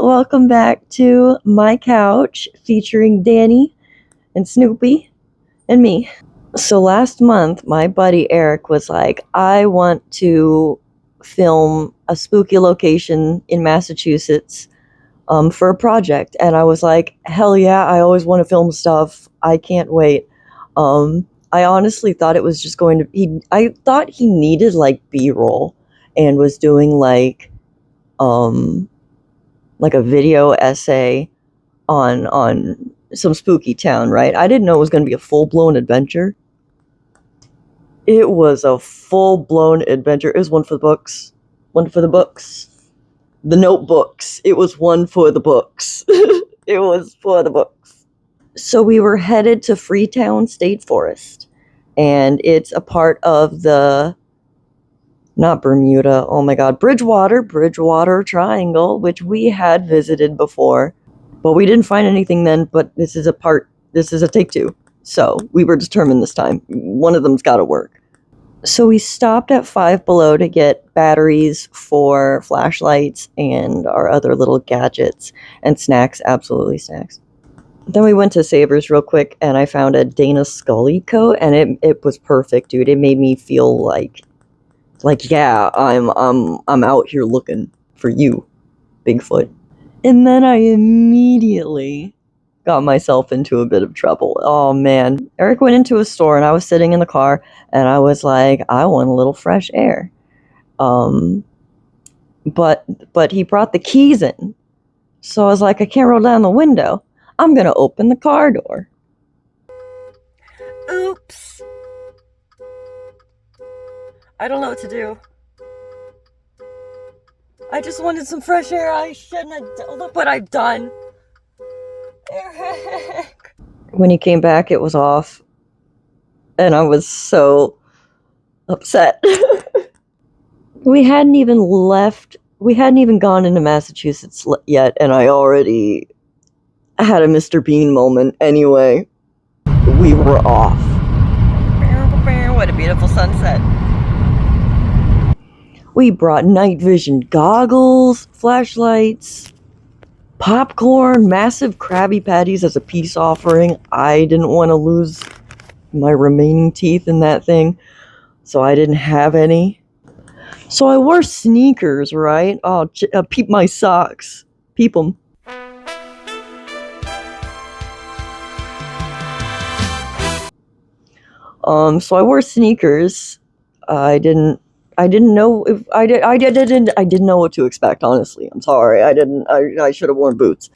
welcome back to my couch featuring Danny and Snoopy and me. So last month, my buddy Eric was like, I want to film a spooky location in Massachusetts for a project. And I was like, hell yeah, I always want to film stuff. I can't wait. I honestly thought it was just going to, I thought he needed like B-roll and was doing like a video essay on some spooky town, right? I didn't know it was going to be a full-blown adventure. It was a full-blown adventure. It was one for the books. One for the books. The notebooks. It was one for the books. It was for the books. So we were headed to Freetown State Forest, and it's a part of the not Bermuda, oh my god, Bridgewater Triangle, which we had visited before. But we didn't find anything then, but this is a take two. So we were determined this time. One of them's gotta work. So we stopped at Five Below to get batteries for flashlights and our other little gadgets and snacks, absolutely snacks. Then we went to Savers real quick and I found a Dana Scully coat and it was perfect, dude. It made me feel like yeah, I'm out here looking for you, Bigfoot. And then I immediately got myself into a bit of trouble. Oh man. Eric went into a store and I was sitting in the car and I was like, I want a little fresh air. But he brought the keys in. So I was like, I can't roll down the window. I'm gonna open the car door. Oops. I don't know what to do. I just wanted some fresh air. I shouldn't have. Look what I've done. Eric. When he came back, it was off. And I was so upset. We hadn't even gone into Massachusetts yet, and I already had a Mr. Bean moment. Anyway, we were off. What a beautiful sunset. We brought night vision goggles, flashlights, popcorn, massive Krabby Patties as a peace offering. I didn't want to lose my remaining teeth in that thing, so I didn't have any. So I wore sneakers, right? Oh, peep my socks. Peep them. So I wore sneakers. I didn't know if I didn't know what to expect, honestly. I'm sorry. I should have worn boots.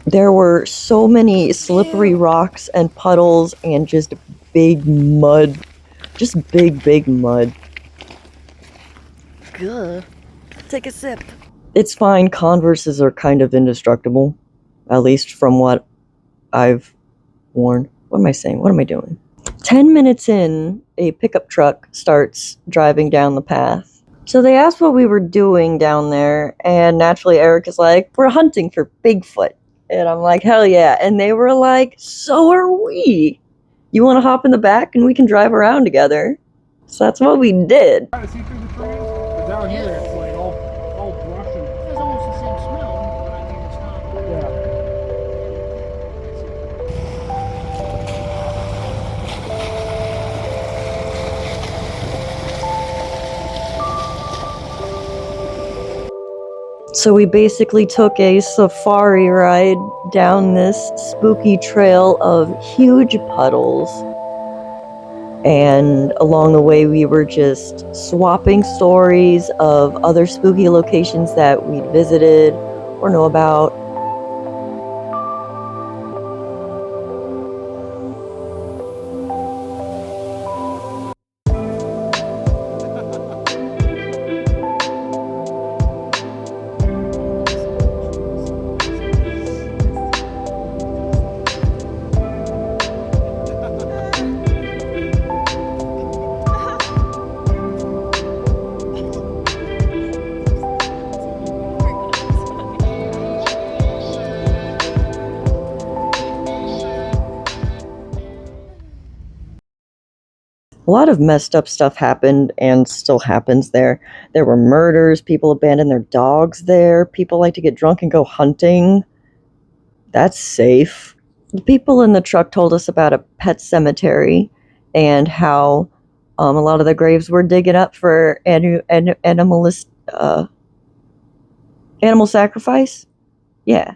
There were so many slippery rocks and puddles and just big mud. Just big mud. Gah. Take a sip. It's fine. Converses are kind of indestructible. At least from what I've worn. What am I saying? What am I doing? 10 minutes in, a pickup truck starts driving down the path. So they asked what we were doing down there, and naturally Eric is like, we're hunting for Bigfoot. And I'm like, hell yeah. And they were like, so are we. You want to hop in the back and we can drive around together? So that's what we did. Try to see through the trees, but down here it's like all brush and... It's almost the same smell, but I mean it's not... Yeah. So we basically took a safari ride down this spooky trail of huge puddles. And along the way we were just swapping stories of other spooky locations that we'd visited or know about. A lot of messed up stuff happened and still happens there. There were murders, people abandoned their dogs there, people like to get drunk and go hunting. That's safe. The people in the truck told us about a pet cemetery and how a lot of the graves were digging up for animal sacrifice. Yeah.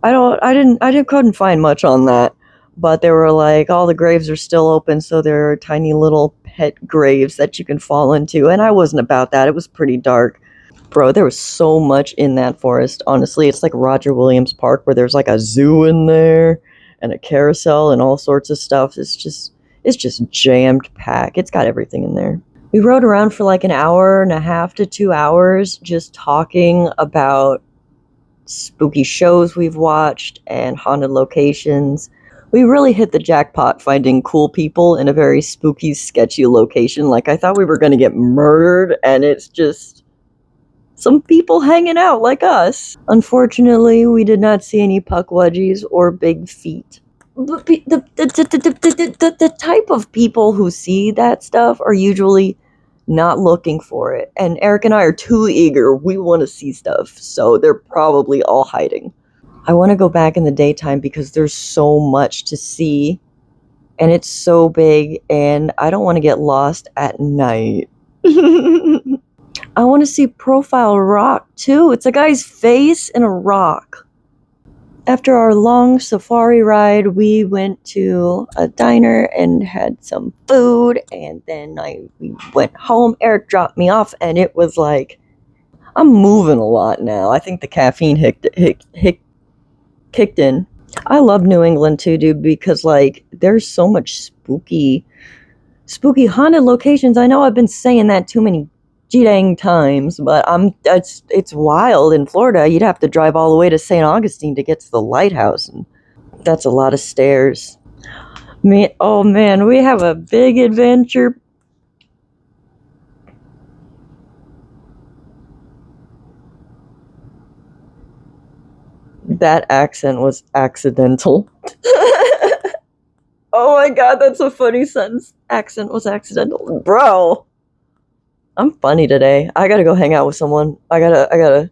Couldn't find much on that, but they were like, all the graves are still open, so there are tiny little pet graves that you can fall into, and I wasn't about that. It was pretty dark. Bro, there was so much in that forest. Honestly, it's like Roger Williams Park, where there's like a zoo in there and a carousel and all sorts of stuff. It's just jammed packed. It's got everything in there. We rode around for like an hour and a half to 2 hours just talking about spooky shows we've watched and haunted locations. We really hit the jackpot finding cool people in a very spooky, sketchy location. Like, I thought we were going to get murdered, and it's just some people hanging out like us. Unfortunately, we did not see any puckwudgies or big feet. The type of people who see that stuff are usually not looking for it. And Eric and I are too eager. We want to see stuff, so they're probably all hiding. I want to go back in the daytime because there's so much to see, and it's so big, and I don't want to get lost at night. I want to see Profile Rock, too. It's a guy's face in a rock. After our long safari ride, we went to a diner and had some food, and then we went home. Eric dropped me off, and it was like, I'm moving a lot now. I think the caffeine kicked in. I love New England too, dude, because like there's so much spooky haunted locations. I know I've been saying that too many dang times, but it's wild. In Florida, you'd have to drive all the way to St. Augustine to get to the lighthouse, and that's a lot of stairs. Oh man, we have a big adventure. That accent was accidental. Oh my god, that's a funny sentence. Accent was accidental. Bro, I'm funny today. I gotta go hang out with someone. I gotta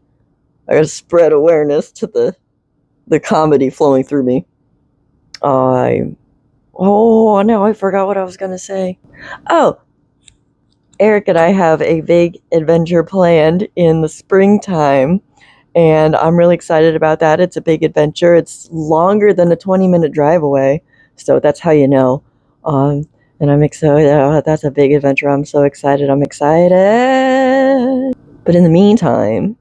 spread awareness to the comedy flowing through me. Oh, now I forgot what I was gonna say. Oh, Eric and I have a big adventure planned in the springtime, and I'm really excited about that. It's a big adventure. It's longer than a 20-minute drive away, so that's how you know. And I'm excited. That's a big adventure. I'm so excited. I'm excited. But in the meantime,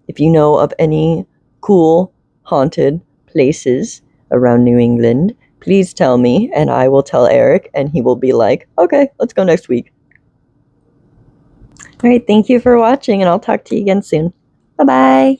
if you know of any cool haunted places around New England, please tell me, and I will tell Eric, and he will be like, okay, let's go next week. All right, thank you for watching, and I'll talk to you again soon. Bye-bye.